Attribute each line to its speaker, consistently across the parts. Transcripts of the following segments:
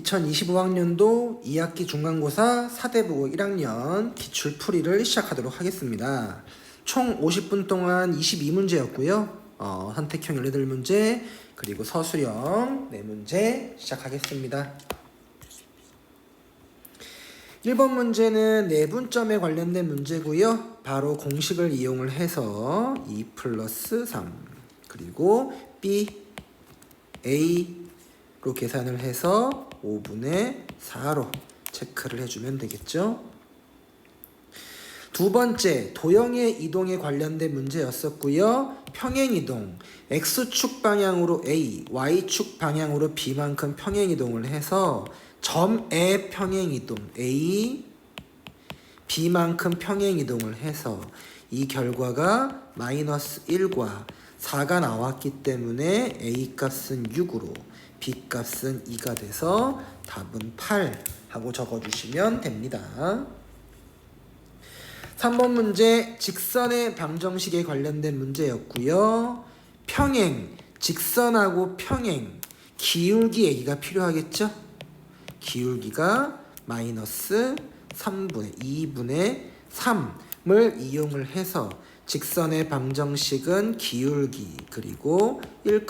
Speaker 1: 2025학년도 2학기 중간고사 4대국어 1학년 기출풀이를 시작하도록 하겠습니다. 총 50분 동안 22문제였고요. 선택형 18문제, 그리고 서술형 4문제 시작하겠습니다. 1번 문제는 내분점에 관련된 문제고요. 바로 공식을 이용을 해서 2 플러스 3 그리고 B, A로 계산을 해서 5분의 4로 체크를 해주면 되겠죠. 두 번째, 도형의 이동에 관련된 문제였었고요. 평행이동, X축 방향으로 A, Y축 방향으로 B만큼 평행이동을 해서 점의 평행이동 A, B만큼 평행이동을 해서 이 결과가 마이너스 1과 4가 나왔기 때문에 A 값은 6으로 B 값은 2가 돼서 답은 8 하고 적어주시면 됩니다. 3번 문제, 직선의 방정식에 관련된 문제였고요. 평행, 직선하고 평행, 기울기 얘기가 필요하겠죠? 기울기가 마이너스 2분의 3을 이용을 해서 직선의 방정식은 기울기 그리고 1,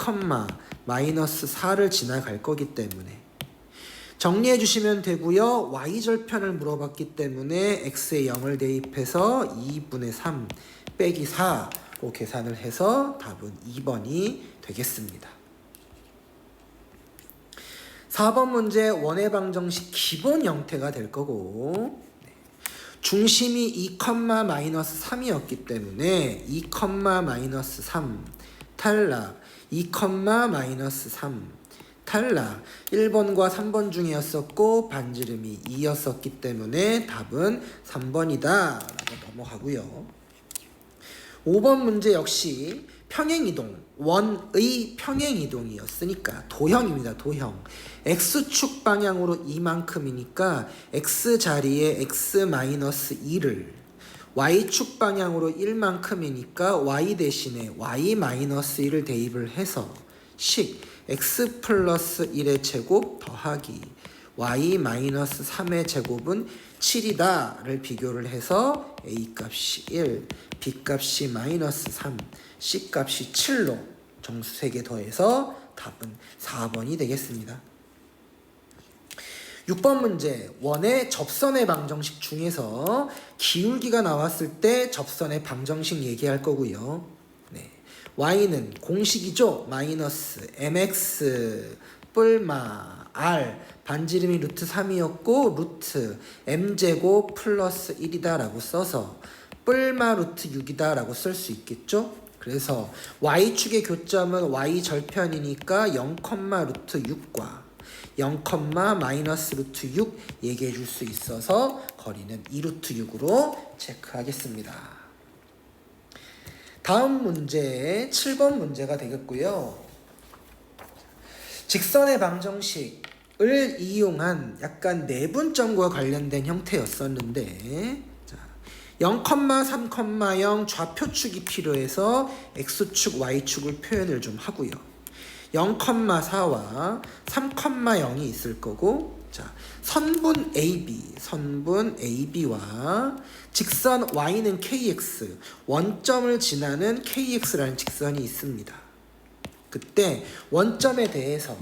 Speaker 1: 마이너스 4를 지나갈 거기 때문에 정리해 주시면 되고요. y절편을 물어봤기 때문에 x에 0을 대입해서 2분의 3 빼기 4로 계산을 해서 답은 2번이 되겠습니다. 4번 문제 원의 방정식 기본 형태가 될 거고 중심이 2, 마이너스 3이었기 때문에 2, 마이너스 3 탈락 2, 마이너스 3 탈락 1번과 3번 중이었었고 반지름이 2였었기 때문에 답은 3번이다 라고 넘어가고요. 5번 문제 역시 평행이동, 원의 평행이동이었으니까 도형입니다. 도형. X축 방향으로 이만큼이니까 X 자리에 X-2를 Y축 방향으로 1만큼이니까 Y 대신에 Y-1을 대입을 해서 식 X 플러스 1의 제곱 더하기 Y-3의 제곱은 7이다를 비교를 해서 A 값이 1, B 값이 마이너스 3, C 값이 7로 정수 3개 더해서 답은 4번이 되겠습니다. 6번 문제, 원의 접선의 방정식 중에서 기울기가 나왔을 때 접선의 방정식 얘기할 거고요. 네. y는 공식이죠. 마이너스 mx 뿔마 r 반지름이 루트 3이었고 루트 m제곱 플러스 1이다 라고 써서 뿔마 루트 6이다 라고 쓸 수 있겠죠. 그래서 y축의 교점은 y절편이니까 0, 루트 6과 0, 마이너스 루트 6 얘기해 줄 수 있어서 거리는 2 루트 6으로 체크하겠습니다. 다음 문제 7번 문제가 되겠고요. 직선의 방정식을 이용한 약간 내분점과 관련된 형태였었는데 0, 3, 0 좌표축이 필요해서 X축, Y축을 표현을 좀 하고요. 0, 4와 3, 0이 있을 거고 선분 AB와 직선 Y는 KX, 원점을 지나는 KX라는 직선이 있습니다. 그때 원점에 대해서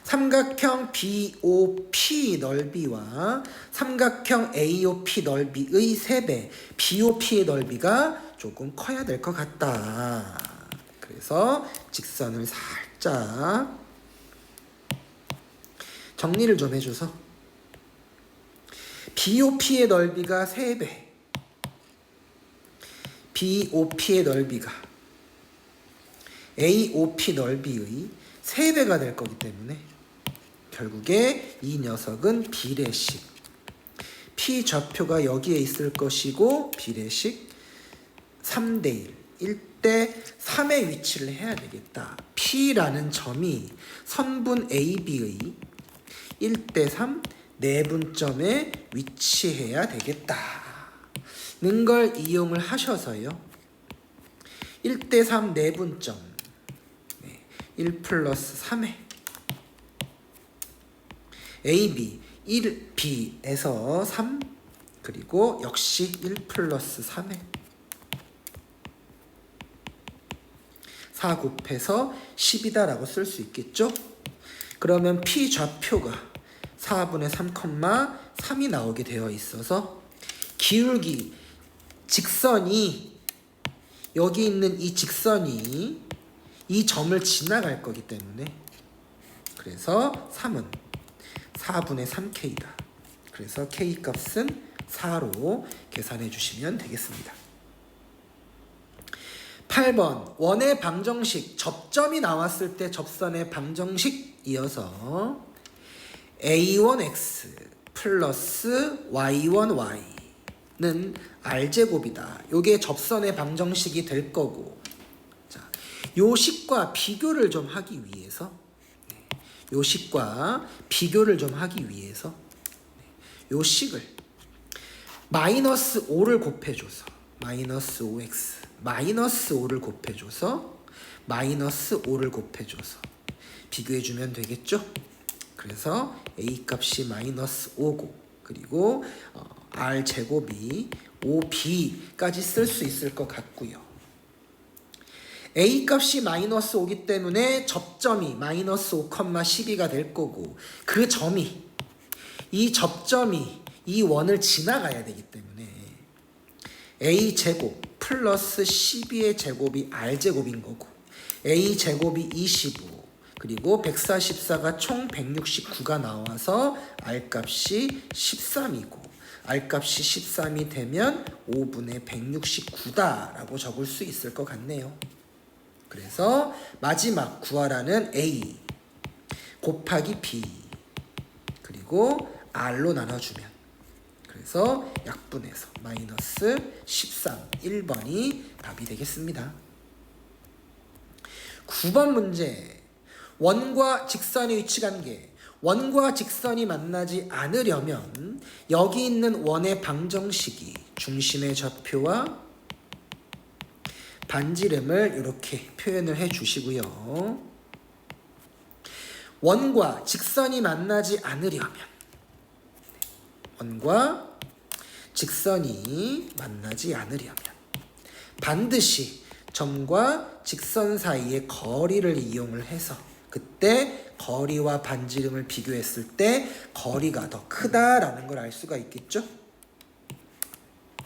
Speaker 1: 삼각형 BOP 넓이와 삼각형 AOP 넓이의 3배, BOP의 넓이가 조금 커야 될 것 같다. 그래서 직선을 살짝 정리를 좀 해줘서 BOP의 넓이가 3배, BOP의 넓이가 AOP 넓이의 3배가 될 거기 때문에 결국에 이 녀석은 비례식 P 좌표가 여기에 있을 것이고 비례식 3대 1, 1대 3의 위치를 해야 되겠다. P라는 점이 선분 AB의 1대 3 내분점에 위치해야 되겠다 는 걸 이용을 하셔서요. 1대 3 내분점 1 플러스 3에 AB 1B에서 3 그리고 역시 1 플러스 3에 4 곱해서 10이다 라고 쓸 수 있겠죠? 그러면 P 좌표가 4분의 3, 3이 나오게 되어 있어서 기울기 직선이 여기 있는 이 직선이 이 점을 지나갈 거기 때문에 그래서 3은 4분의 3K다. 그래서 K 값은 4로 계산해 주시면 되겠습니다. 8번 원의 방정식 접점이 나왔을 때 접선의 방정식 이어서 a1x 플러스 y1y는 r제곱이다. 요게 접선의 방정식이 될 거고 자, 요 식과 비교를 좀 하기 위해서 요 식과 비교를 좀 하기 위해서 요 식을 마이너스 5를 곱해줘서 마이너스 5x 마이너스 5를 곱해줘서 마이너스 5를 곱해줘서 비교해주면 되겠죠? 그래서 a 값이 마이너스 5고 그리고 r 제곱이 5b까지 쓸 수 있을 것 같고요. a 값이 마이너스 5기 때문에 접점이 마이너스 5,12가 될 거고 그 점이 이 접점이 이 원을 지나가야 되기 때문에 a 제곱 플러스 12의 제곱이 r제곱인 거고 a 제곱이 25 그리고 144가 총 169가 나와서 r값이 13이고 r값이 13이 되면 5분의 169다 라고 적을 수 있을 것 같네요. 그래서 마지막 구하라는 a 곱하기 b 그리고 r로 나눠주면 그래서 약분해서 마이너스 13 1번이 답이 되겠습니다. 9번 문제 원과 직선의 위치관계 원과 직선이 만나지 않으려면 여기 있는 원의 방정식이 중심의 좌표와 반지름을 이렇게 표현을 해 주시고요. 원과 직선이 만나지 않으려면 원과 직선이 만나지 않으려면 반드시 점과 직선 사이의 거리를 이용을 해서 그때 거리와 반지름을 비교했을 때 거리가 더 크다라는 걸 알 수가 있겠죠?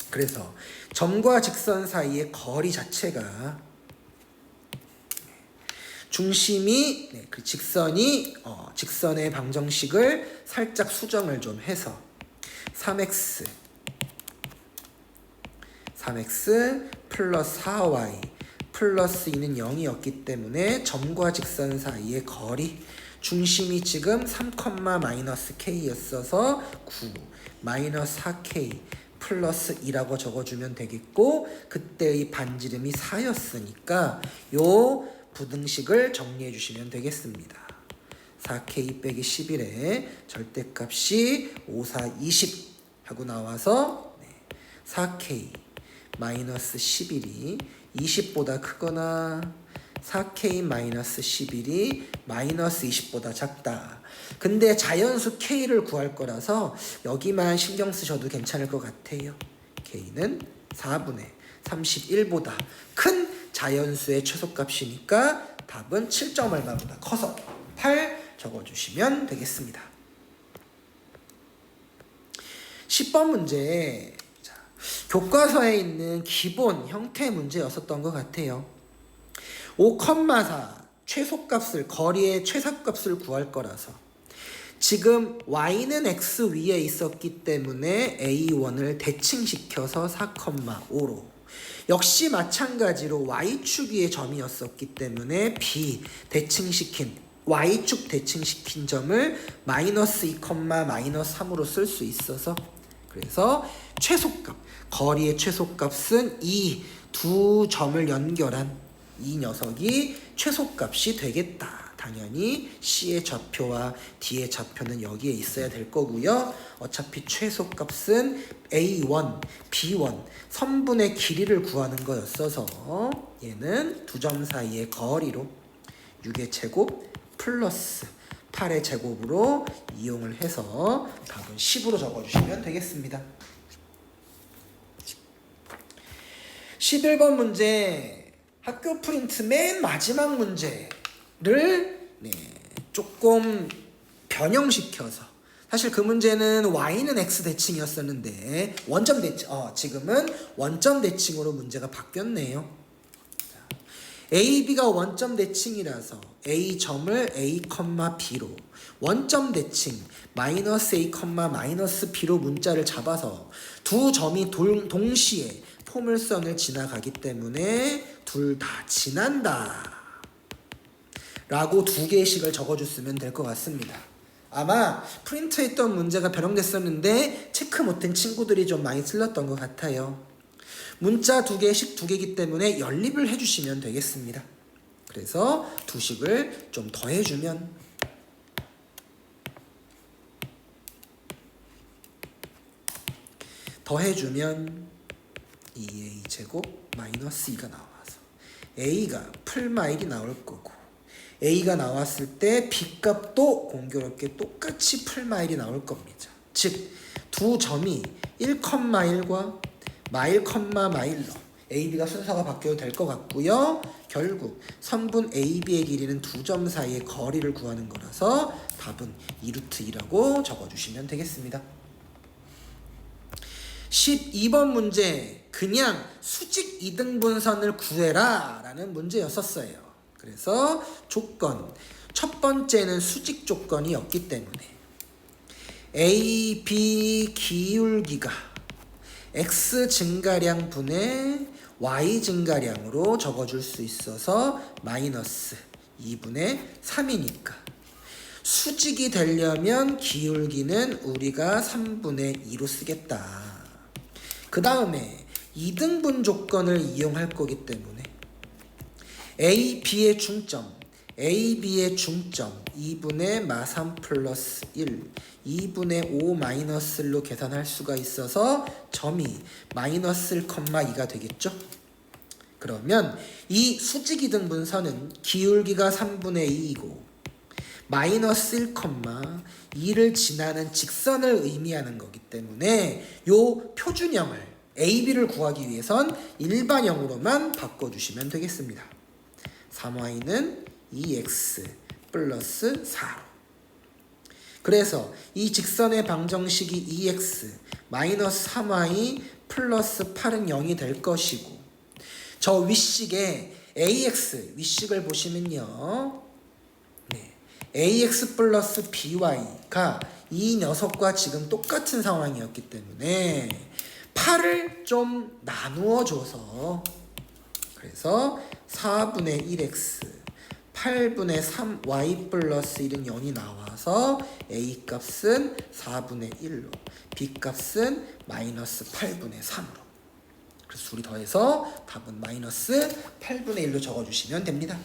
Speaker 1: 그래서 점과 직선 사이의 거리 자체가 중심이 그 직선이 직선의 방정식을 살짝 수정을 좀 해서 3x 플러스 4y 플러스 2는 0이었기 때문에 점과 직선 사이의 거리 중심이 지금 3, 마이너스 k였어서 9 마이너스 4k 플러스 2라고 적어주면 되겠고 그때의 반지름이 4였으니까 요 부등식을 정리해 주시면 되겠습니다. 4k 빼기 11에 절대값이 5, 4, 20 하고 나와서 4k 마이너스 11이 20보다 크거나 4k 마이너스 11이 마이너스 20보다 작다. 근데 자연수 k를 구할 거라서 여기만 신경 쓰셔도 괜찮을 것 같아요. k는 4분의 31보다 큰 자연수의 최소값이니까 답은 7점 얼마보다 커서 8 적어주시면 되겠습니다. 10번 문제 교과서에 있는 기본 형태 문제였었던 것 같아요. 5,4 최소값을 거리의 최소값을 구할 거라서 지금 y는 x 위에 있었기 때문에 a1을 대칭시켜서 4,5로 역시 마찬가지로 y축 위에 점이었었기 때문에 b 대칭시킨 y축 대칭시킨 점을 마이너스 2, 마이너스 3으로 쓸 수 있어서 그래서 최소값 거리의 최소값은 이 두 점을 연결한 이 녀석이 최소값이 되겠다. 당연히 C의 좌표와 D의 좌표는 여기에 있어야 될 거고요. 어차피 최소값은 A1, B1 선분의 길이를 구하는 거였어서 얘는 두 점 사이의 거리로 6의 제곱 플러스 8의 제곱으로 이용을 해서 답은 10으로 적어주시면 되겠습니다. 11번 문제, 학교 프린트 맨 마지막 문제를 조금 변형시켜서, 사실 그 문제는 y는 x 대칭이었었는데 원점 대칭, 지금은 원점 대칭으로 문제가 바뀌었네요. A, B가 원점 대칭이라서 A점을 A, B로 원점 대칭 마이너스 A, 마이너스 B로 문자를 잡아서 두 점이 동시에 포물선을 지나가기 때문에 둘 다 지난다 라고 두 개씩을 적어줬으면 될 것 같습니다. 아마 프린트했던 문제가 변형됐었는데 체크 못한 친구들이 좀 많이 틀렸던 것 같아요. 문자 두 개씩 두 개이기 때문에 연립을 해주시면 되겠습니다. 그래서 두 식을 좀 더해주면 2a 제곱 마이너스 2가 나와서 a가 풀마일이 나올 거고, a가 나왔을 때 b값도 공교롭게 똑같이 풀마일이 나올 겁니다. 즉 두 점이 1,1과 마일, 마일로 A, B가 순서가 바뀌어도 될 것 같고요. 결국 선분 A, B의 길이는 두 점 사이의 거리를 구하는 거라서 답은 2루트2라고 적어주시면 되겠습니다. 12번 문제, 그냥 수직 이등분선을 구해라 라는 문제였었어요. 그래서 조건, 첫 번째는 수직 조건이었기 때문에 A, B 기울기가 x 증가량 분의 y 증가량으로 적어줄 수 있어서 마이너스 2분의 3이니까 수직이 되려면 기울기는 우리가 3분의 2로 쓰겠다. 그 다음에 이등분 조건을 이용할 거기 때문에 A, B의 중점, A, B의 중점 2분의 마3 플러스 1 2분의 5 마이너스 1로 계산할 수가 있어서 점이 마이너스 1,2가 되겠죠. 그러면 이 수직이등분선은 기울기가 3분의 2이고 마이너스 1,2를 지나는 직선을 의미하는 거기 때문에 요 표준형을 AB를 구하기 위해선 일반형으로만 바꿔주시면 되겠습니다. 3y는 2x 플러스 4로. 그래서 이 직선의 방정식이 2x 마이너스 3y 플러스 8은 0이 될 것이고, 저 윗식에 ax 윗식을 보시면요, ax 플러스 by가 이 녀석과 지금 똑같은 상황이었기 때문에 8을 좀 나누어 줘서, 그래서 4분의 1x 8분의 3y 플러스 1은 0이 나와서 a 값은 4분의 1로 b 값은 마이너스 8분의 3으로, 그래서 둘이 더해서 답은 마이너스 8분의 1로 적어주시면 됩니다.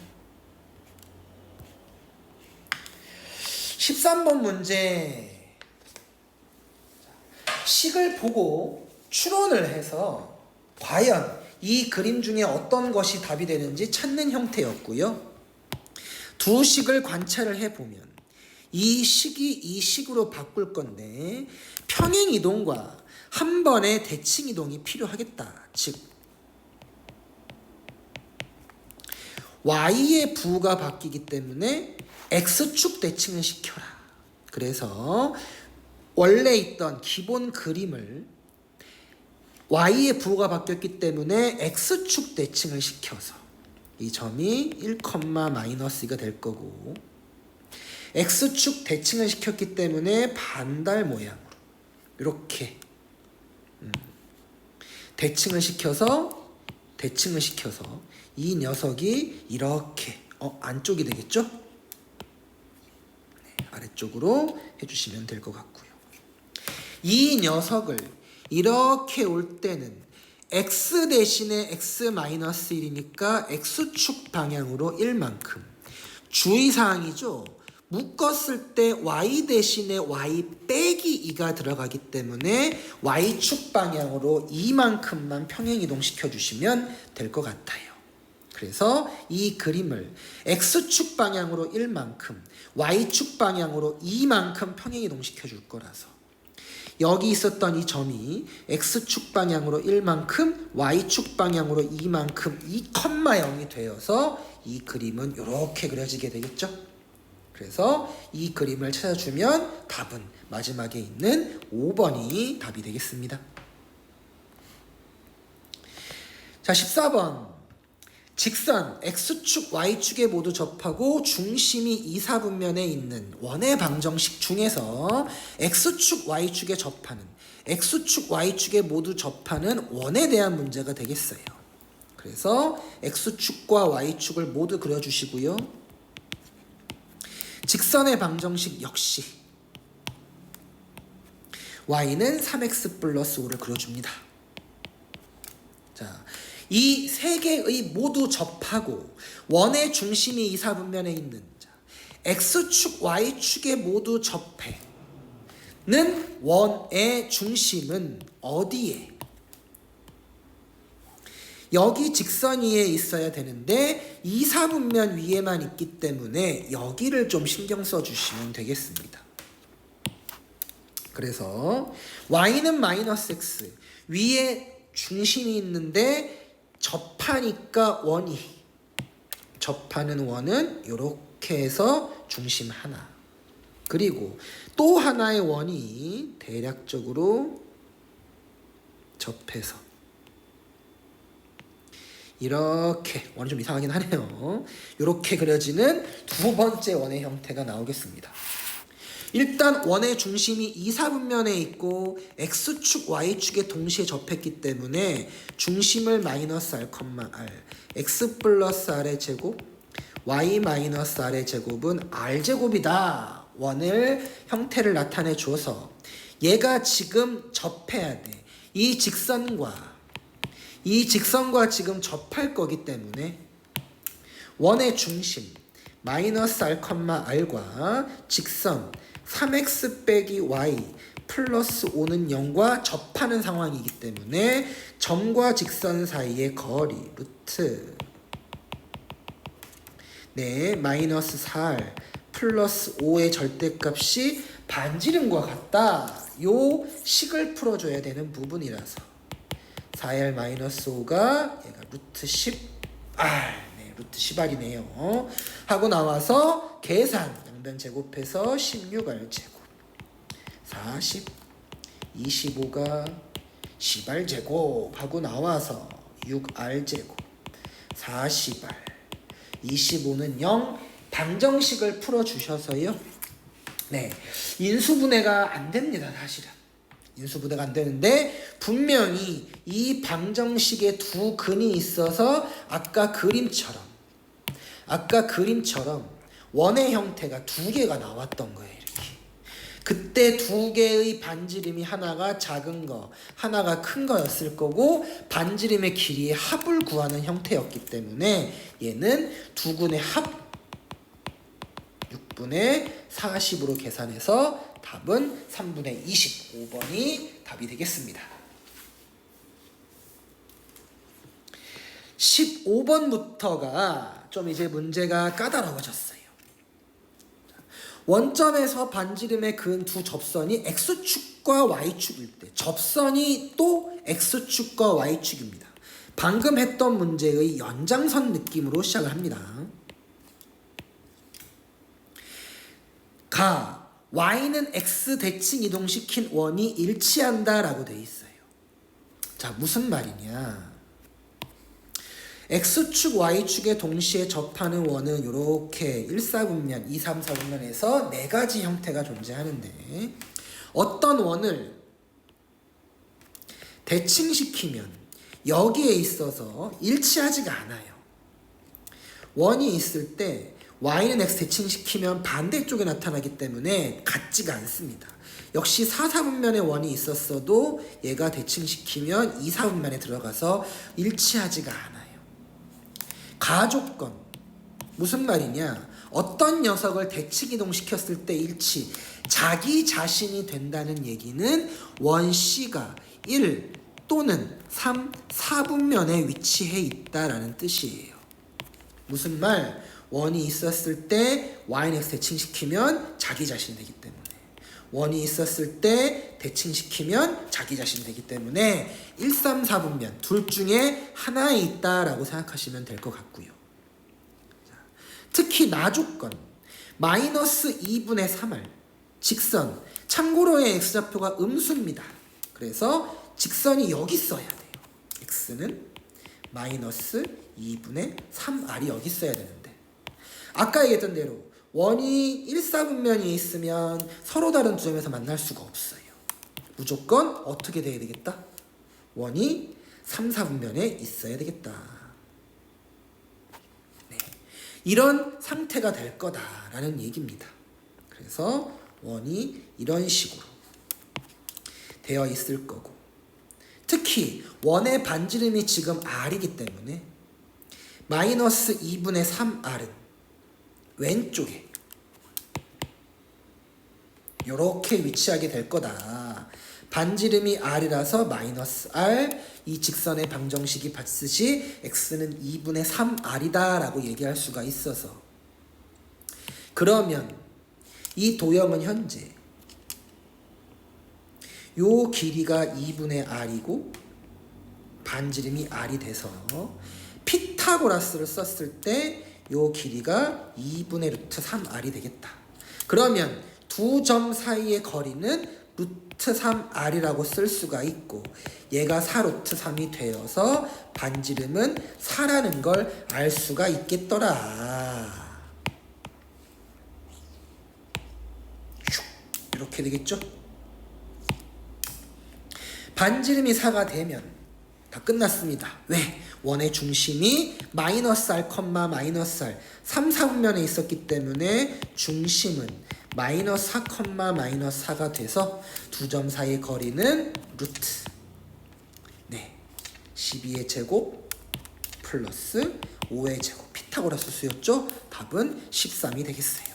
Speaker 1: 13번 문제, 식을 보고 추론을 해서 과연 이 그림 중에 어떤 것이 답이 되는지 찾는 형태였고요. 두 식을 관찰을 해보면 이 식이 이 식으로 바꿀 건데 평행 이동과 한 번의 대칭 이동이 필요하겠다. 즉 y의 부가 바뀌기 때문에 x축 대칭을 시켜라. 그래서 원래 있던 기본 그림을 y의 부호가 바뀌었기 때문에 x축 대칭을 시켜서 이 점이 1, 마이너스 2가 될 거고, x축 대칭을 시켰기 때문에 반달 모양으로 이렇게 대칭을 시켜서 이 녀석이 이렇게 안쪽이 되겠죠? 아래쪽으로 해주시면 될 것 같고요. 이 녀석을 이렇게 올 때는 x 대신에 x-1이니까 x축 방향으로 1만큼. 주의사항이죠. 묶었을 때 y 대신에 y 빼기 2가 들어가기 때문에 y축 방향으로 2만큼만 평행이동 시켜주시면 될 것 같아요. 그래서 이 그림을 X축 방향으로 1만큼, Y축 방향으로 2만큼 평행이동시켜 줄 거라서 여기 있었던 이 점이 X축 방향으로 1만큼, Y축 방향으로 2만큼 2,0이 되어서 이 그림은 이렇게 그려지게 되겠죠. 그래서 이 그림을 찾아주면 답은 마지막에 있는 5번이 답이 되겠습니다. 자, 14번. 직선 X축, Y축에 모두 접하고 중심이 이사분면에 있는 원의 방정식 중에서 X축, Y축에 접하는, X축, Y축에 모두 접하는 원에 대한 문제가 되겠어요. 그래서 X축과 Y축을 모두 그려주시고요. 직선의 방정식 역시 Y는 3X 플러스 5를 그려줍니다. 자, 이 세 개의 모두 접하고 원의 중심이 이사분면에 있는 X축, Y축에 모두 접해는 원의 중심은 어디에? 여기 직선 위에 있어야 되는데 이사분면 위에만 있기 때문에 여기를 좀 신경 써주시면 되겠습니다. 그래서 Y는 마이너스 X, 위에 중심이 있는데 접하니까 접하는 원은 이렇게 해서 중심 하나, 그리고 또 하나의 원이 대략적으로 접해서 이렇게, 원이 좀 이상하긴 하네요. 이렇게 그려지는 두 번째 원의 형태가 나오겠습니다. 일단 원의 중심이 이사분면에 있고 X축, Y축에 동시에 접했기 때문에 중심을 마이너스 R, R, X 플러스 R의 제곱, Y 마이너스 R의 제곱은 R제곱이다. 원을 형태를 나타내 줘서 얘가 지금 접해야 돼. 이 직선과 지금 접할 거기 때문에 원의 중심 마이너스 R, R과 직선 3x 빼기 y 플러스 5는 0과 접하는 상황이기 때문에 점과 직선 사이의 거리 루트 마이너스 4r 플러스 5의 절대값이 반지름과 같다. 요 식을 풀어줘야 되는 부분이라서 4r 마이너스 5가 얘가 루트 10r, 루트 10r이네요. 하고 나와서 계산 양변 제곱해서 16R 제곱 40 25가 10R 제곱 하고 나와서 6R 제곱 40R 25는 0. 방정식을 풀어주셔서요. 인수분해가 안 됩니다. 사실은 인수분해가 안 되는데 분명히 이 방정식에 두 근이 있어서 아까 그림처럼 원의 형태가 두 개가 나왔던 거예요. 이렇게. 그때 두 개의 반지름이 하나가 작은 거, 하나가 큰 거였을 거고 반지름의 길이의 합을 구하는 형태였기 때문에 얘는 두 근의 합 6분의 40으로 계산해서 답은 3분의 25번이 답이 되겠습니다. 15번부터가 좀 이제 문제가 까다로워졌어요. 원점에서 반지름에 그은 두 접선이 X축과 Y축일 때 접선이 또 X축과 Y축입니다. 방금 했던 문제의 연장선 느낌으로 시작을 합니다. Y는 X 대칭 이동시킨 원이 일치한다 라고 돼 있어요. 자, 무슨 말이냐. X축, Y축에 동시에 접하는 원은 이렇게 1사분면, 2, 3, 4분면에서 네 가지 형태가 존재하는데 어떤 원을 대칭시키면 여기에 있어서 일치하지가 않아요. 원이 있을 때 Y는 X 대칭시키면 반대쪽에 나타나기 때문에 같지가 않습니다. 역시 4, 4분면에 원이 있었어도 얘가 대칭시키면 2, 4분면에 들어가서 일치하지가 않아요. 가조건 무슨 말이냐, 어떤 녀석을 대칭 이동시켰을 때 일치, 자기 자신이 된다는 얘기는 원 C가 1 또는 3, 4분면에 위치해 있다라는 뜻이에요. 무슨 말? 원이 있었을 때 y는 x 대칭시키면 자기 자신 되기 때문에, 원이 있었을 때 대칭시키면 자기 자신 되기 때문에 1, 3, 4분면 둘 중에 하나에 있다라고 생각하시면 될 것 같고요. 자, 특히 나조건 마이너스 2분의 3r 직선, 참고로의 x좌표가 음수입니다. 그래서 직선이 여기 써야 돼요. x는 마이너스 2분의 3r이 여기 써야 되는데, 아까 얘기했던 대로 원이 1, 4분면이 있으면 서로 다른 두 점에서 만날 수가 없어요. 무조건 어떻게 돼야 되겠다? 원이 3, 4분면에 있어야 되겠다. 네. 이런 상태가 될 거다라는 얘기입니다. 그래서 원이 이런 식으로 되어 있을 거고, 특히 원의 반지름이 지금 r이기 때문에 마이너스 2분의 3r은 왼쪽에 이렇게 위치하게 될 거다. 반지름이 r이라서 마이너스 r, 이 직선의 방정식이 봤듯이 x는 2분의 3r이다 라고 얘기할 수가 있어서, 그러면 이 도형은 현재 요 길이가 2분의 r이고 반지름이 r이 돼서 피타고라스를 썼을 때 요 길이가 2분의 루트 3r이 되겠다. 그러면 두 점 사이의 거리는 루트 3r이라고 쓸 수가 있고, 얘가 4 루트 3이 되어서 반지름은 4라는 걸 알 수가 있겠더라. 이렇게 되겠죠? 반지름이 4가 되면 다 끝났습니다. 왜? 원의 중심이 마이너스 r, 마이너스 r 3, 4분면에 있었기 때문에 중심은 마이너스 4, 마이너스 4가 돼서 두 점 사이의 거리는 루트 12의 제곱 플러스 5의 제곱, 피타고라스 수였죠? 답은 13이 되겠어요.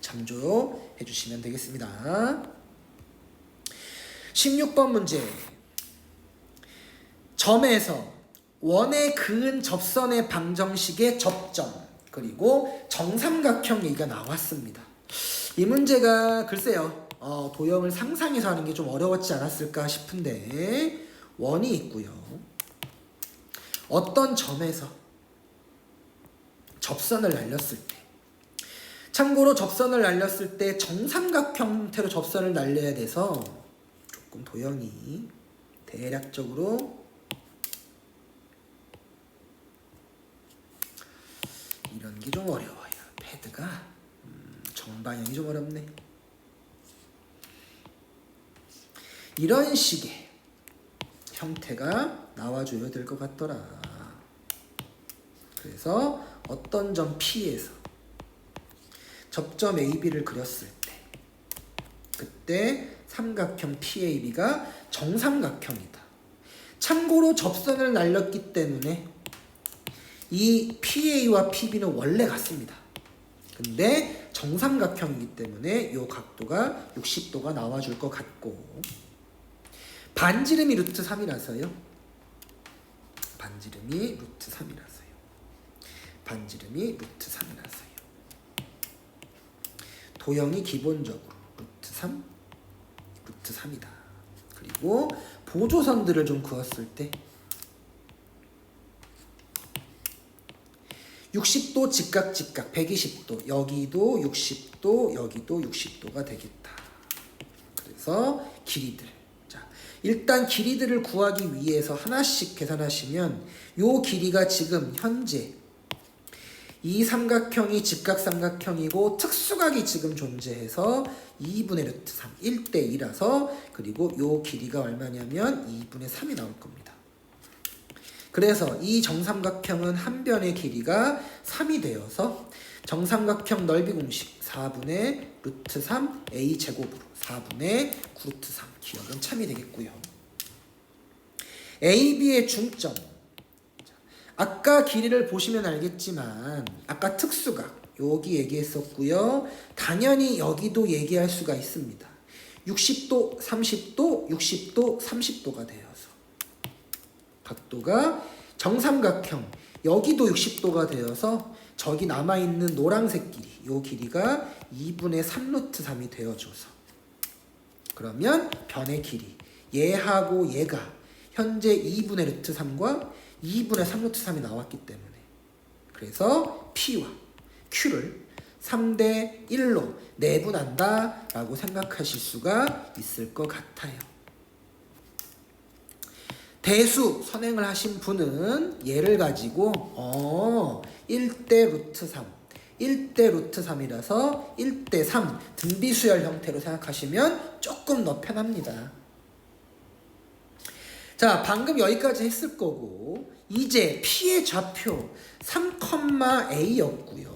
Speaker 1: 참조해 주시면 되겠습니다. 16번 문제. 점에서 원에 그은 접선의 방정식의 접점, 그리고 정삼각형 얘기가 나왔습니다. 이 문제가 글쎄요, 도형을 상상해서 하는 게 좀 어려웠지 않았을까 싶은데, 원이 있고요. 어떤 점에서 접선을 날렸을 때, 참고로 접선을 날렸을 때 정삼각형 형태로 접선을 날려야 돼서 조금 도형이 대략적으로 이런 게 좀 어려워요. 패드가 정방향이 좀 어렵네. 이런 식의 형태가 나와줘야 될 것 같더라. 그래서 어떤 점 P에서 접점 AB를 그렸을 때, 그때 삼각형 PAB가 정삼각형이다. 참고로 접선을 날렸기 때문에 이 PA와 PB는 원래 같습니다. 근데 정삼각형이기 때문에 이 각도가 60도가 나와줄 것 같고, 반지름이 루트 3이라서요. 반지름이 루트 3이라서요. 반지름이 루트 3이라서요. 도형이 기본적으로 루트 3, 루트 3이다. 그리고 보조선들을 좀 그었을 때 60도 직각 120도, 여기도 60도, 여기도 60도가 되겠다. 그래서 길이들, 자, 일단 길이들을 구하기 위해서 하나씩 계산하시면 요 길이가 지금 현재 이 삼각형이 직각삼각형이고 특수각이 지금 존재해서 2분의 루트 3, 1대 2라서, 그리고 요 길이가 얼마냐면 2분의 3이 나올 겁니다. 그래서 이 정삼각형은 한 변의 길이가 3이 되어서 정삼각형 넓이 공식 4분의 루트 3 a 제곱으로 4분의 9 루트 3, 기억은 참이 되겠고요. AB의 중점, 아까 길이를 보시면 알겠지만 아까 특수각 여기 얘기했었고요. 당연히 여기도 얘기할 수가 있습니다. 60도, 30도, 60도, 30도가 되어서 각도가 정삼각형 여기도 60도가 되어서 저기 남아있는 노란색 길이, 요 길이가 2분의 3루트 3이 되어줘서 그러면 변의 길이 얘하고 얘가 현재 2분의 루트 3과 2분의 3루트 3이 나왔기 때문에 그래서 P와 Q를 3대 1로 내분한다 라고 생각하실 수가 있을 것 같아요. 대수 선행을 하신 분은 얘를 가지고 1대 루트 3 1대 루트 3이라서 1대 3 등비수열 형태로 생각하시면 조금 더 편합니다. 자, 방금 여기까지 했을 거고 이제 P의 좌표 3,A였고요.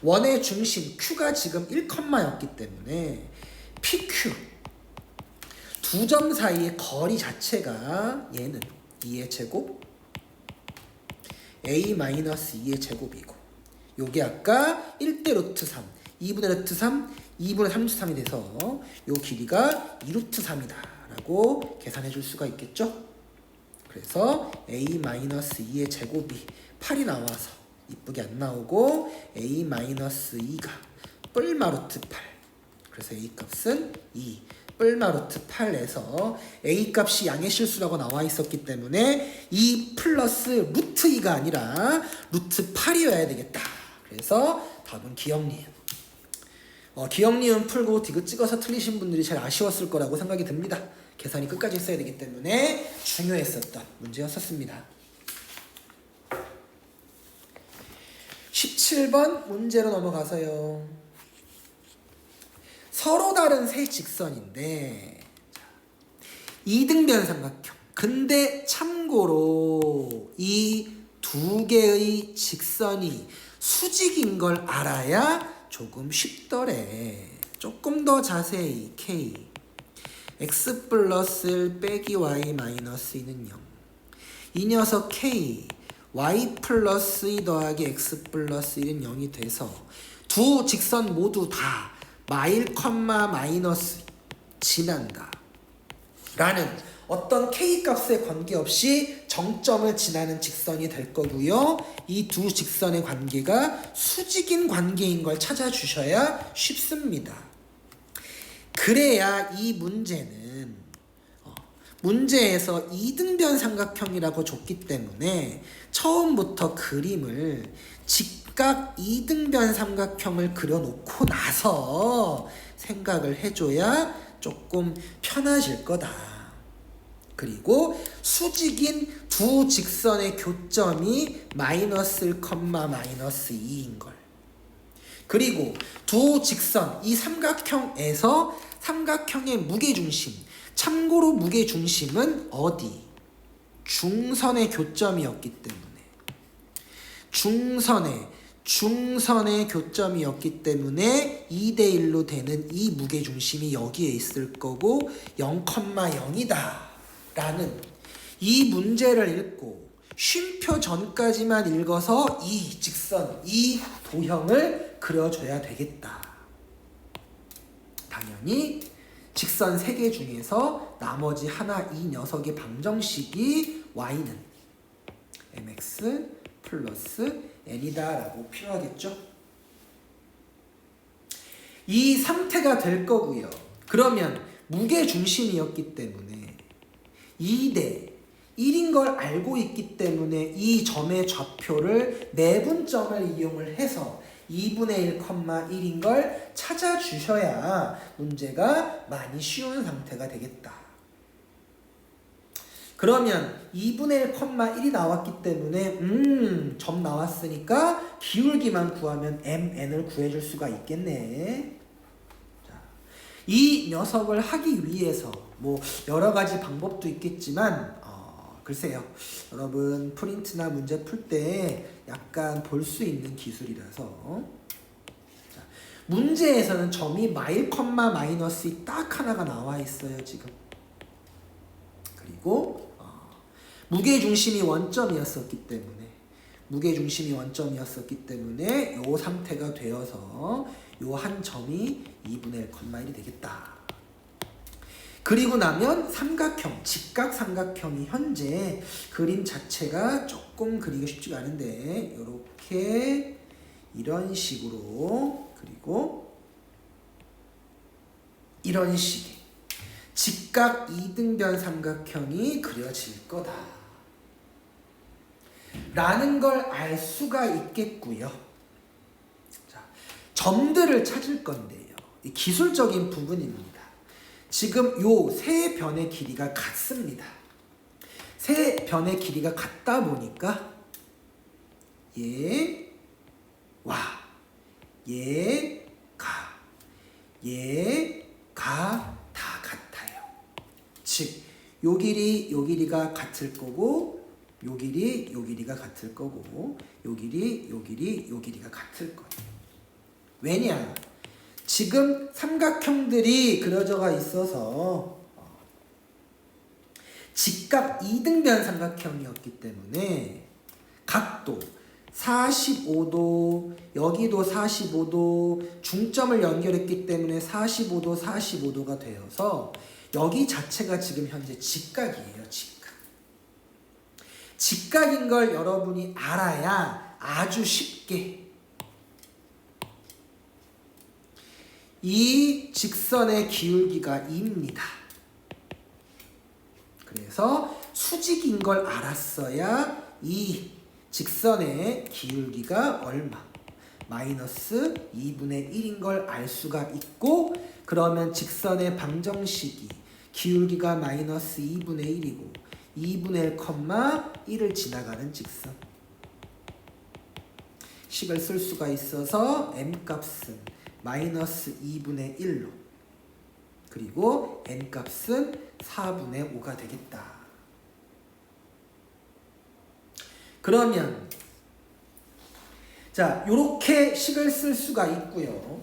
Speaker 1: 원의 중심 Q가 지금 1,였기 때문에 PQ 두 점 사이의 거리 자체가 얘는 2의 제곱 A-2의 제곱이고 요게 아까 1대 루트 3 2분의 루트 3 2분의 3루트 3이 돼서 요 길이가 2루트 3이다 라고 계산해 줄 수가 있겠죠. 그래서 A-2의 제곱이 8이 나와서 이쁘게 안 나오고 A-2가 뿔마 루트 8 그래서 A 값은 2 뿔마 루트 8에서 A 값이 양의 실수라고 나와 있었기 때문에 2 플러스 루트 2가 아니라 루트 8이어야 되겠다. 그래서 답은 기억니은. 기억니은 풀고 디귿 찍어서 틀리신 분들이 제일 아쉬웠을 거라고 생각이 듭니다. 계산이 끝까지 있어야 되기 때문에 중요했었던 문제였었습니다. 17번 문제로 넘어가서요. 서로 다른 세 직선인데 이등변 삼각형. 근데 참고로 이 두 개의 직선이 수직인 걸 알아야 조금 쉽더래. 조금 더 자세히 K x 플러스 1 빼기 y 마이너스 2는 0. 이 녀석 K y 플러스 2 더하기 x 플러스 1은 0이 돼서 두 직선 모두 다 마일 컴마 마이너스 지난다 라는 어떤 K값에 관계없이 정점을 지나는 직선이 될 거고요. 이 두 직선의 관계가 수직인 관계인 걸 찾아주셔야 쉽습니다. 그래야 이 문제는 문제에서 이등변 삼각형이라고 줬기 때문에 처음부터 그림을 직각 이등변 삼각형을 그려놓고 나서 생각을 해줘야 조금 편해질 거다. 그리고 수직인 두 직선의 교점이 마이너스 1, 마이너스 2인 걸. 그리고 두 직선, 이 삼각형에서 삼각형의 무게중심, 참고로 무게중심은 어디? 중선의 교점이었기 때문에 중선의 교점이었기 때문에 2대1로 되는 이 무게중심이 여기에 있을 거고 0,0이다 라는 이 문제를 읽고 쉼표 전까지만 읽어서 이 직선, 이 도형을 그려줘야 되겠다. 당연히 직선 3개 중에서 나머지 하나 이 녀석의 방정식이 y는 mx 플러스 n이다 라고 필요하겠죠. 이 상태가 될 거고요. 그러면 무게중심이었기 때문에 2대 1인 걸 알고 있기 때문에 이 점의 좌표를 내분점을 이용을 해서 2분의 1,1인 걸 찾아주셔야 문제가 많이 쉬운 상태가 되겠다. 그러면 2분의 1,1이 나왔기 때문에 점 나왔으니까 기울기만 구하면 mn을 구해줄 수가 있겠네. 자, 이 녀석을 하기 위해서 뭐 여러 가지 방법도 있겠지만 글쎄요. 여러분 프린트나 문제 풀 때 약간 볼 수 있는 기술이라서 자, 문제에서는 점이 마일 컴마 마이너스 딱 하나가 나와 있어요 지금. 그리고 무게중심이 원점이었었기 때문에 요 상태가 되어서 요 한 점이 2분의 1,1이 되겠다. 그리고 나면 삼각형, 직각 삼각형이 현재 그림 자체가 조금 그리기 쉽지가 않은데 이렇게 이런 식으로 그리고 이런 식의 직각 이등변 삼각형이 그려질 거다 라는 걸 알 수가 있겠고요. 자, 점들을 찾을 건데요. 이 기술적인 부분입니다. 지금 요 세 변의 길이가 같습니다. 세 변의 길이가 같다 보니까 얘, 와, 얘, 가, 얘, 가 다 같아요. 즉, 요 길이가 같을 거고 요 길이가 같을 거고 요 길이가 같을 거예요. 왜냐? 지금 삼각형들이 그려져가 있어서 직각 이등변 삼각형이었기 때문에 각도 45도, 여기도 45도, 중점을 연결했기 때문에 45도가 되어서 여기 자체가 지금 현재 직각이에요. 직각인 걸 여러분이 알아야 아주 쉽게 이 직선의 기울기가 2입니다. 그래서 수직인 걸 알았어야 이 직선의 기울기가 얼마? 마이너스 2분의 1인 걸 알 수가 있고 그러면 직선의 방정식이 기울기가 마이너스 2분의 1이고 2분의 1,1을 지나가는 직선 식을 쓸 수가 있어서 m값은 마이너스 2분의 1로 그리고 n값은 4분의 5가 되겠다. 그러면 자 요렇게 식을 쓸 수가 있고요.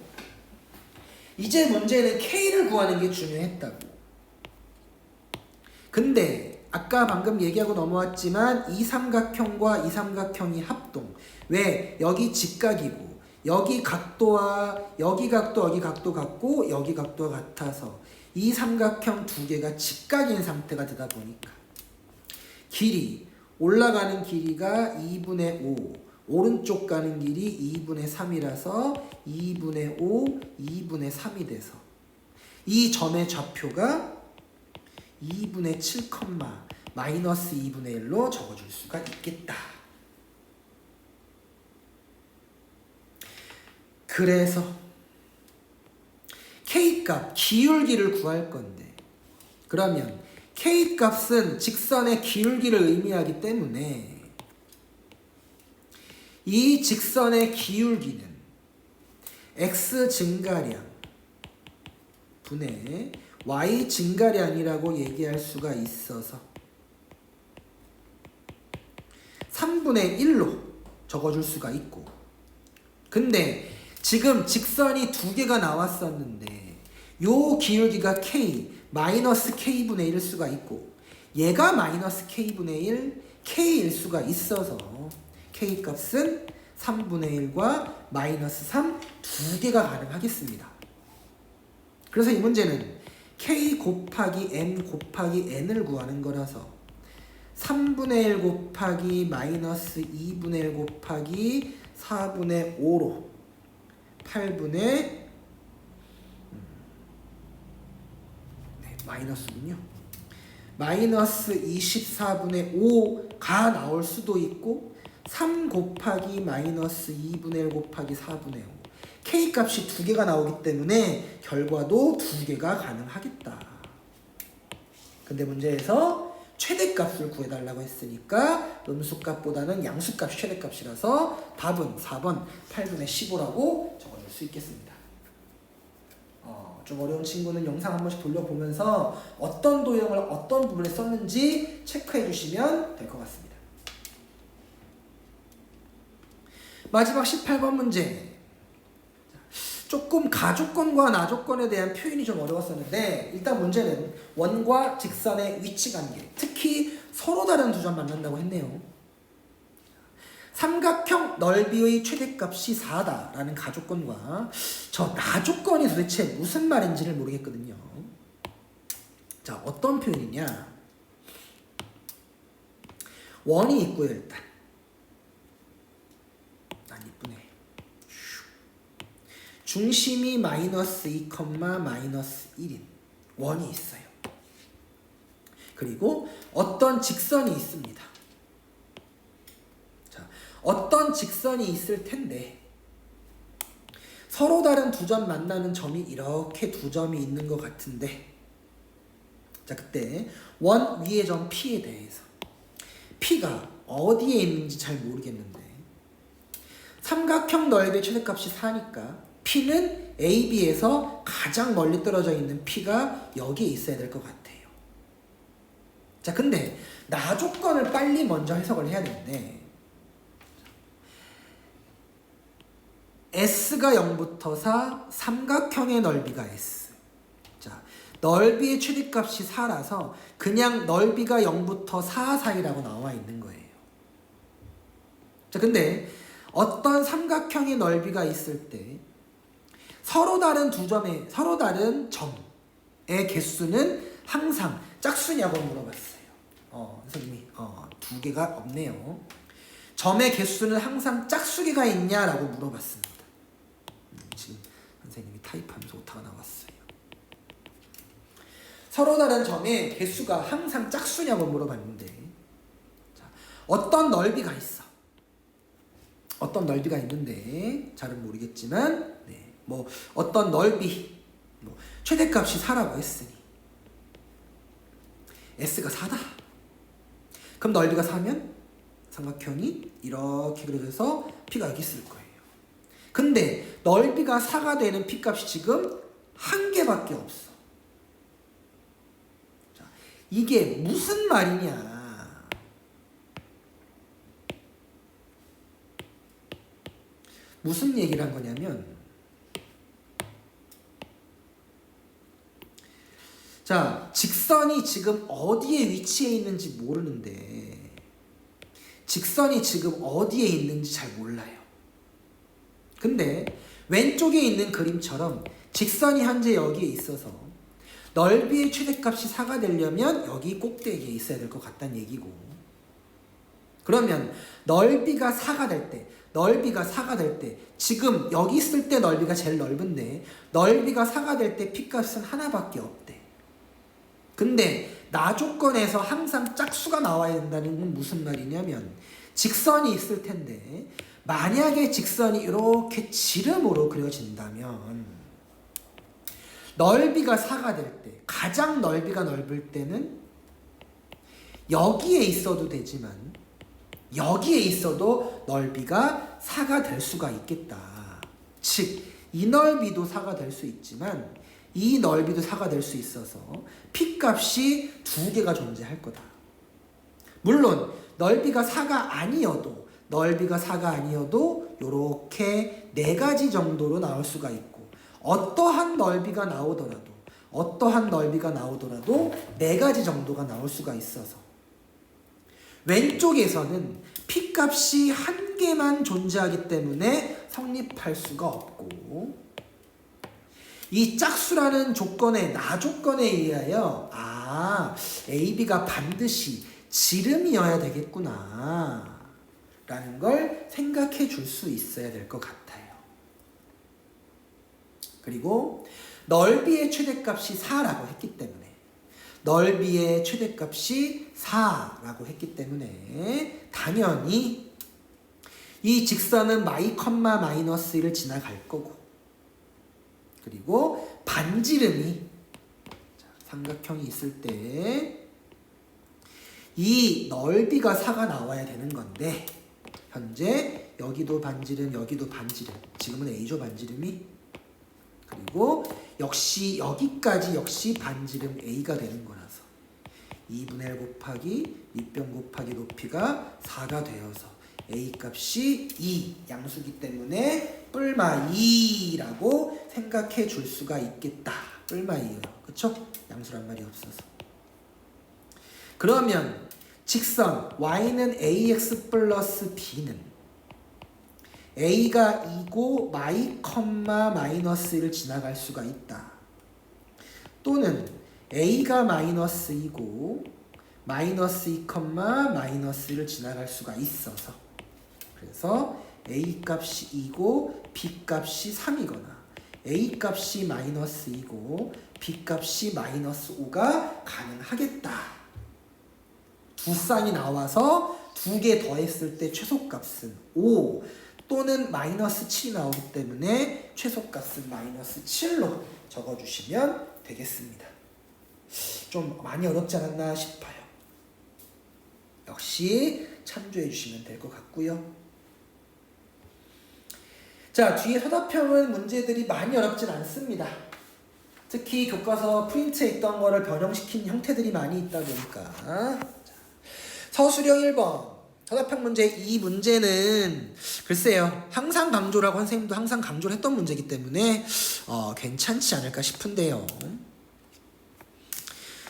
Speaker 1: 이제 문제는 K를 구하는 게 중요했다고. 근데 아까 방금 얘기하고 넘어왔지만 이 삼각형과 이 삼각형이 합동. 왜? 여기 직각이고 여기 각도와 여기 각도 같고 여기 각도가 같아서 이 삼각형 두 개가 직각인 상태가 되다 보니까 길이 올라가는 길이가 2분의 5 오른쪽 가는 길이 2분의 3이라서 2분의 5 2분의 3이 돼서 이 점의 좌표가 2분의 7, 마이너스 2분의 1로 적어줄 수가 있겠다. 그래서 K값, 기울기를 구할 건데 그러면 K값은 직선의 기울기를 의미하기 때문에 이 직선의 기울기는 X 증가량 분의 Y 증가량이라고 얘기할 수가 있어서 3분의 1로 적어줄 수가 있고 근데 지금 직선이 두 개가 나왔었는데 요 기울기가 K, 마이너스 K분의 1일 수가 있고 얘가 마이너스 K분의 1, K일 수가 있어서 K값은 3분의 1과 마이너스 3 두 개가 가능하겠습니다. 그래서 이 문제는 K 곱하기 M 곱하기 N을 구하는 거라서 3분의 1 곱하기 마이너스 2분의 1 곱하기 4분의 5로 8분의 마이너스군요. 마이너스 24분의 5가 나올 수도 있고 3 곱하기 마이너스 2분의 1 곱하기 4분의 5 K값이 두 개가 나오기 때문에 결과도 두 개가 가능하겠다. 근데 문제에서 최대값을 구해달라고 했으니까 음수값보다는 양수값이 최대값이라서 답은 4번 8분의 15라고 적어줄 수 있겠습니다. 좀 어려운 친구는 영상 한 번씩 돌려보면서 어떤 도형을 어떤 부분에 썼는지 체크해 주시면 될 것 같습니다. 마지막 18번 문제. 조금 가조건과 나조건에 대한 표현이 좀 어려웠었는데 일단 문제는 원과 직선의 위치관계 특히 서로 다른 두 점 만난다고 했네요. 삼각형 넓이의 최대값이 4다라는 가조건과 저 나조건이 도대체 무슨 말인지를 모르겠거든요. 자, 어떤 표현이냐? 원이 있고요, 일단. 안 이쁘네. 중심이 마이너스 2, 마이너스 1인 원이 있어요. 그리고 어떤 직선이 있습니다. 자, 어떤 직선이 있을 텐데 서로 다른 두 점 만나는 점이 이렇게 두 점이 있는 것 같은데, 자, 그때 원 위의 점 P에 대해서 P가 어디에 있는지 잘 모르겠는데 삼각형 넓이의 최대값이 4니까 P는 AB에서 가장 멀리 떨어져 있는 P가 여기에 있어야 될 것 같아요. 자, 근데 나 조건을 빨리 먼저 해석을 해야 되는데 S가 0부터 4, 삼각형의 넓이가 S. 자, 넓이의 최대값이 4라서 그냥 넓이가 0부터 4 사이라고 나와 있는 거예요. 자, 근데 어떤 삼각형의 넓이가 있을 때 서로 다른 점의 개수는 항상 짝수냐고 물어봤어요. 선생님이 두 개가 없네요. 점의 개수는 항상 짝수개가 있냐라고 물어봤습니다. 지금 선생님이 타입하면서 오타가 나왔어요. 서로 다른 점의 개수가 항상 짝수냐고 물어봤는데, 자, 어떤 넓이가 있어. 어떤 넓이가 있는데 잘은 모르겠지만 뭐 어떤 넓이 최대값이 4라고 했으니 S가 4다. 그럼 넓이가 4면 삼각형이 이렇게 그려져서 P가 여기 있을 거예요. 근데 넓이가 4가 되는 P값이 지금 한 개밖에 없어. 자, 이게 무슨 말이냐? 무슨 얘기를 한 거냐면, 자, 직선이 지금 어디에 위치해 있는지 모르는데 직선이 지금 어디에 있는지 잘 몰라요. 근데 왼쪽에 있는 그림처럼 직선이 현재 여기에 있어서 넓이의 최대값이 4가 되려면 여기 꼭대기에 있어야 될 것 같다는 얘기고, 그러면 넓이가 4가 될 때 지금 여기 있을 때 넓이가 제일 넓은데 넓이가 4가 될 때 P값은 하나밖에 없대. 근데 나 조건에서 항상 짝수가 나와야 된다는 건 무슨 말이냐면 직선이 있을 텐데 만약에 직선이 이렇게 지름으로 그려진다면 넓이가 4가 될 때, 가장 넓이가 넓을 때는 여기에 있어도 되지만 여기에 있어도 넓이가 4가 될 수가 있겠다. 즉, 이 넓이도 4가 될 수 있지만 이 넓이도 4가 될 수 있어서 P값이 두 개가 존재할 거다. 물론 넓이가 4가 아니어도 이렇게 네 가지 정도로 나올 수가 있고, 어떠한 넓이가 나오더라도 네 가지 정도가 나올 수가 있어서 왼쪽에서는 P값이 한 개만 존재하기 때문에 성립할 수가 없고, 이 짝수라는 나 조건에 의하여 AB가 반드시 지름이어야 되겠구나 라는 걸 생각해 줄 수 있어야 될 것 같아요. 그리고 넓이의 최대값이 4라고 했기 때문에 당연히 이 직선은 마이너스 1을 지나갈 거고, 그리고 반지름이 삼각형이 있을 때 이 넓이가 4가 나와야 되는 건데 현재 여기도 반지름, 여기도 반지름, 지금은 A조 반지름이, 그리고 역시 여기까지 역시 반지름 A가 되는 거라서 2분의 1 곱하기 밑변 곱하기 높이가 4가 되어서 A 값이 2 양수기 때문에 뿔마 2라고 생각해 줄 수가 있겠다. 뿔마 2예요. 그쵸? 양수란 말이 없어서. 그러면 직선 y는 ax 플러스 b는 a가 2고 마이너스 1을 지나갈 수가 있다. 또는 a가 마이너스 2고 마이너스 2, 마이너스 1을 지나갈 수가 있어서 그래서 a 값이 2고 b 값이 3이거나 a 값이 마이너스 2고 b 값이 마이너스 5가 가능하겠다. 두 쌍이 나와서 두 개 더했을 때 최소값은 5 또는 마이너스 7이 나오기 때문에 최소값은 마이너스 7로 적어주시면 되겠습니다. 좀 많이 어렵지 않았나 싶어요. 역시 참조해 주시면 될 것 같고요. 자, 뒤에 서답형은 문제들이 많이 어렵진 않습니다. 특히 교과서 프린트에 있던 거를 변형시킨 형태들이 많이 있다 보니까. 서술형 1번 서답형 문제 이 문제는 글쎄요 항상 강조라고 선생님도 항상 강조를 했던 문제이기 때문에 괜찮지 않을까 싶은데요.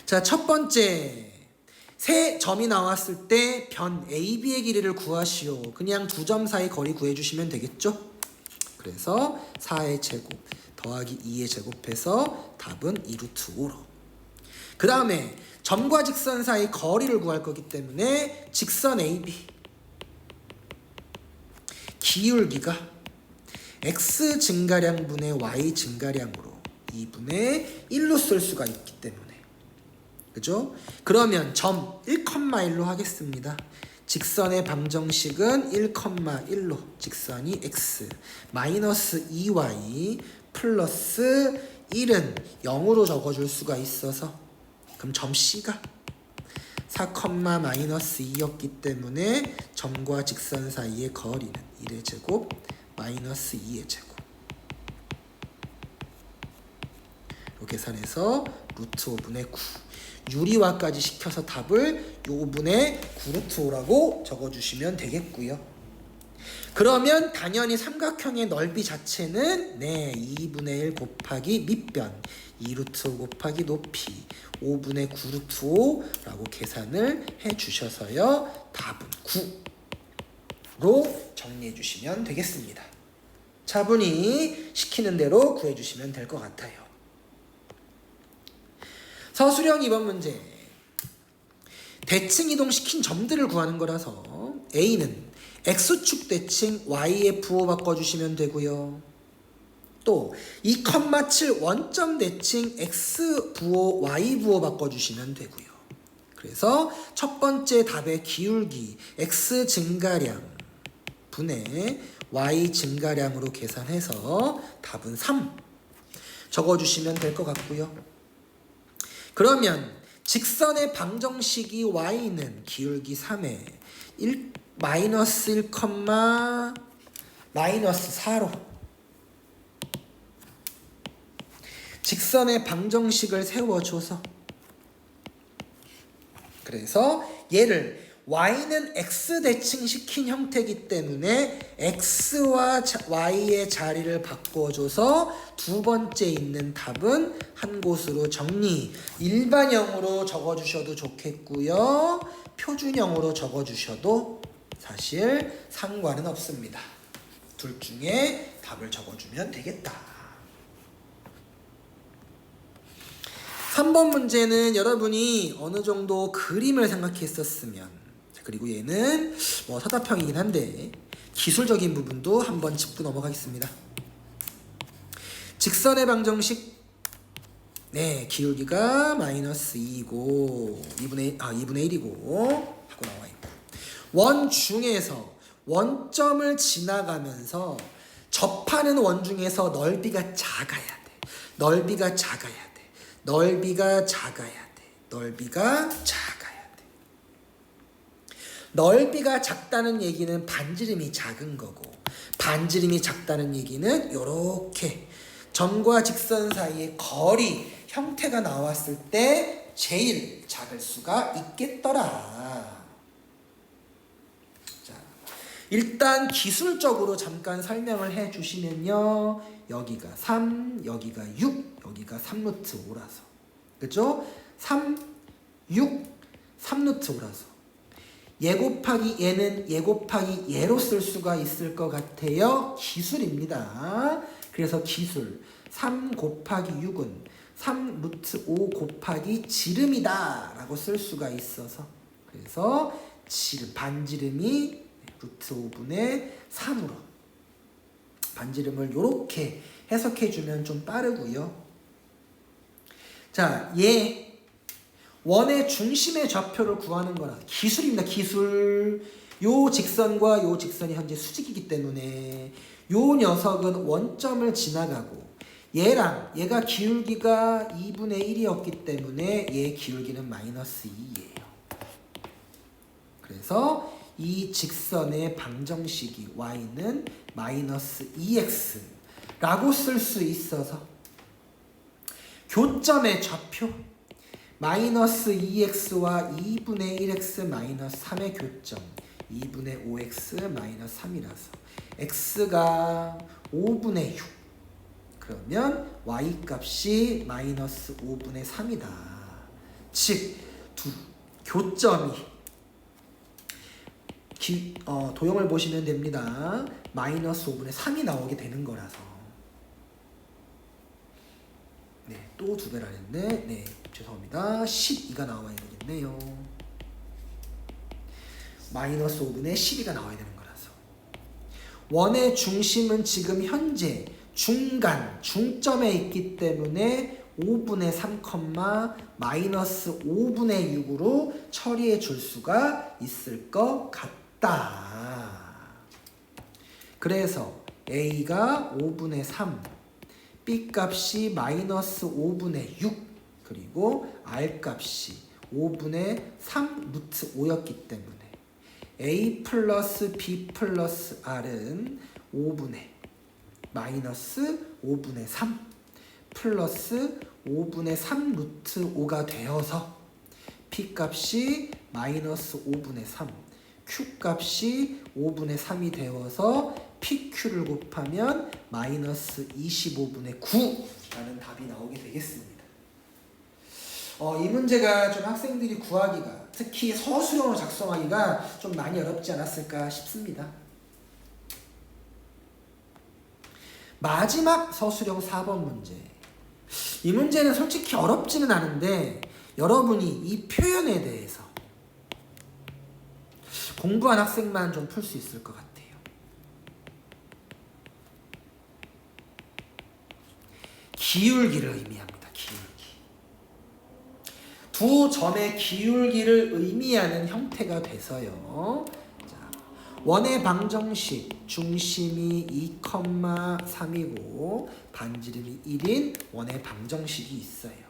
Speaker 1: 자, 첫 번째 세 점이 나왔을 때 변 A, B의 길이를 구하시오. 그냥 두 점 사이 거리 구해주시면 되겠죠. 그래서 4의 제곱 더하기 2의 제곱해서 답은 2루트 5로. 그 다음에 점과 직선 사이 거리를 구할 거기 때문에 직선 AB 기울기가 x 증가량분의 y 증가량으로 2분의 1로 쓸 수가 있기 때문에 그죠? 그러면 점 1,1로 하겠습니다. 직선의 방정식은 1,1로 직선이 x 마이너스 2y 플러스 1은 0으로 적어줄 수가 있어서 그럼 점 C가 4, 마이너스 2였기 때문에 점과 직선 사이의 거리는 1의 제곱 마이너스 2의 제곱 요 계산해서 루트 5분의 9 유리화까지 시켜서 답을 5분의 9루트 5라고 적어주시면 되겠고요. 그러면 당연히 삼각형의 넓이 자체는 2분의 1 곱하기 밑변 2루트 5 곱하기 높이 5분의 9루트 5라고 계산을 해주셔서요. 답은 9로 정리해 주시면 되겠습니다. 차분히 시키는 대로 구해주시면 될 것 같아요. 서술형 2번 문제 대칭 이동시킨 점들을 구하는 거라서 A는 X축 대칭 Y에 부호 바꿔주시면 되고요. 또 2,7 원점 대칭 X 부호 Y 부호 바꿔주시면 되고요. 그래서 첫 번째 답의 기울기 X 증가량 분의 Y 증가량으로 계산해서 답은 3 적어주시면 될 것 같고요. 그러면 직선의 방정식이 y는 기울기 3에 마이너스 1, 마이너스 4로 직선의 방정식을 세워줘서 그래서 얘를 y는 x 대칭시킨 형태이기 때문에 x와 y의 자리를 바꿔줘서 두 번째 있는 답은 한 곳으로 정리. 일반형으로 적어주셔도 좋겠고요. 표준형으로 적어주셔도 사실 상관은 없습니다. 둘 중에 답을 적어주면 되겠다. 3번 문제는 여러분이 어느 정도 그림을 생각했었으면 그리고 얘는 뭐 서답형이긴 한데 기술적인 부분도 한번 짚고 넘어가겠습니다. 직선의 방정식 기울기가 마이너스 2고 2분의 1이고 하고 나와 있고 원 중에서 원점을 지나가면서 접하는 원 중에서 넓이가 작아야 돼. 넓이가 작아야 돼. 넓이가 작아야 돼. 넓이가 작아야 돼. 넓이가 작다는 얘기는 반지름이 작은 거고 반지름이 작다는 얘기는 요렇게 점과 직선 사이의 거리 형태가 나왔을 때 제일 작을 수가 있겠더라. 자, 일단 기술적으로 잠깐 설명을 해 주시면요. 여기가 3, 여기가 6, 여기가 3루트 5라서 그죠? 3, 6, 3루트 5라서 얘 곱하기 얘는 얘 곱하기 얘로 쓸 수가 있을 것 같아요. 기술입니다. 그래서 기술 3 곱하기 6은 3 루트 5 곱하기 지름이다 라고 쓸 수가 있어서, 그래서 반지름이 루트 5분의 3으로 반지름을 이렇게 해석해주면 좀 빠르고요. 자, 얘 원의 중심의 좌표를 구하는 거라 기술입니다. 기술. 요 직선과 요 직선이 현재 수직이기 때문에 요 녀석은 원점을 지나가고, 얘랑 얘가 기울기가 2분의 1이었기 때문에 얘 기울기는 마이너스 2예요. 그래서 이 직선의 방정식이 y는 마이너스 2x라고 쓸 수 있어서 교점의 좌표 마이너스 2x와 2분의 1x 마이너스 3의 교점 2분의 5x 마이너스 3이라서 x가 5분의 6, 그러면 y 값이 마이너스 5분의 3이다. 즉 교점이 도형을 보시면 됩니다. 마이너스 5분의 3이 나오게 되는 거라서. 네, 또 2배라 했네. 네, 죄송합니다. 12가 나와야 되겠네요. 마이너스 5분의 12가 나와야 되는 거라서. 원의 중심은 지금 현재 중점에 있기 때문에 5분의 3, 마이너스 5분의 6으로 처리해 줄 수가 있을 것 같다. 그래서 A가 5분의 3, B 값이 마이너스 5분의 6, 그리고 R 값이 5분의 3 루트 5였기 때문에 A 플러스 B 플러스 R은 5분의 마이너스 5분의 3 플러스 5분의 3 루트 5가 되어서 P 값이 마이너스 5분의 3, Q 값이 5분의 3이 되어서 PQ를 곱하면 마이너스 25분의 9라는 답이 나오게 되겠습니다. 이 문제가 좀 학생들이 구하기가, 특히 서술형으로 작성하기가 좀 많이 어렵지 않았을까 싶습니다. 마지막 서술형 4번 문제. 이 문제는 솔직히 어렵지는 않은데 여러분이 이 표현에 대해서 공부한 학생만 좀 풀 수 있을 것 같아요. 기울기를 의미합니다. 기울기. 두 점의 기울기를 의미하는 형태가 돼서요. 자, 원의 방정식 중심이 2,3이고 반지름이 1인 원의 방정식이 있어요.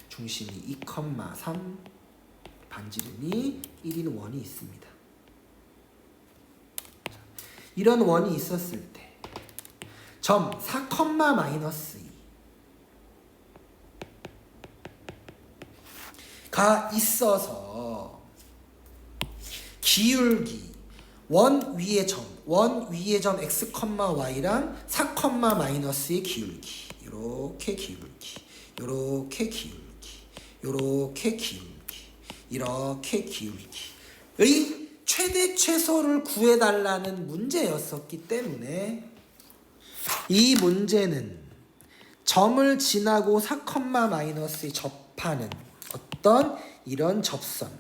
Speaker 1: 중심이 2,3, 반지름이 1인 원이 있습니다. 이런 원이 있었을 때 점 4, 마이너스 2가 있어서 기울기 원 위의 점 x, y랑 4, 마이너스의 기울기, 이렇게 기울기, 이렇게 기울기, 이렇게 기울기, 이렇게 기울기의 최대 최소를 구해달라는 문제였었기 때문에 이 문제는 점을 지나고 4, 마이너스에 접하는 어떤 이런 접선과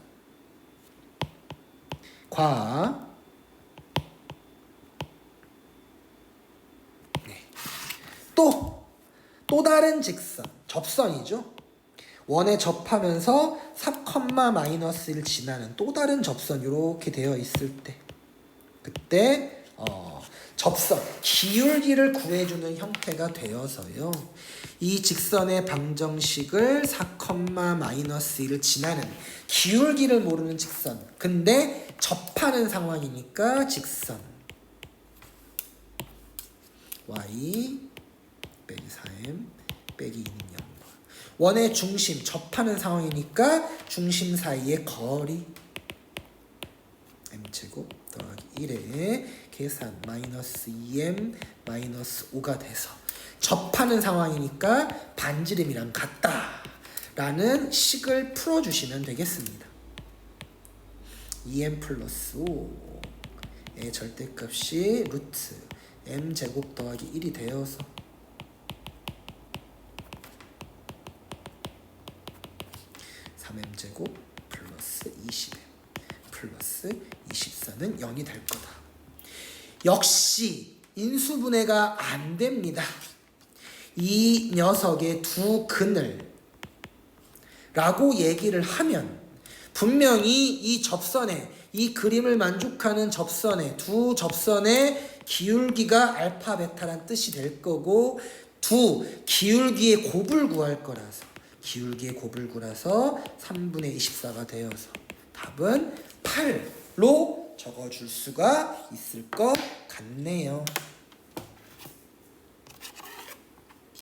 Speaker 1: 또 다른 직선, 접선이죠. 원에 접하면서 4, 마이너스를 지나는 또 다른 접선 이렇게 되어 있을 때 그때 접선, 기울기를 구해주는 형태가 되어서요. 이 직선의 방정식을 4, 마이너스 1을 지나는 기울기를 모르는 직선. 근데 접하는 상황이니까 직선. y 빼기 4m 빼기 2는 0. 원의 중심, 접하는 상황이니까 중심 사이의 거리 m제곱 더하기 1에 계산 마이너스 2m 마이너스 5가 돼서 접하는 상황이니까 반지름이랑 같다 라는 식을 풀어주시면 되겠습니다. 2m 플러스 5의 절대값이 루트 m제곱 더하기 1이 되어서 3m제곱 플러스 20m 플러스 24는 0이 될 거다. 역시 인수분해가 안 됩니다. 이 녀석의 두 근을 라고 얘기를 하면 분명히 이 접선의 이 그림을 만족하는 접선의 두 접선의 기울기가 알파 베타란 뜻이 될 거고 두 기울기의 곱을 구할 거라서 기울기의 곱을 구라서 3분의 24가 되어서 답은 8로 적어줄 수가 있을 것 같네요.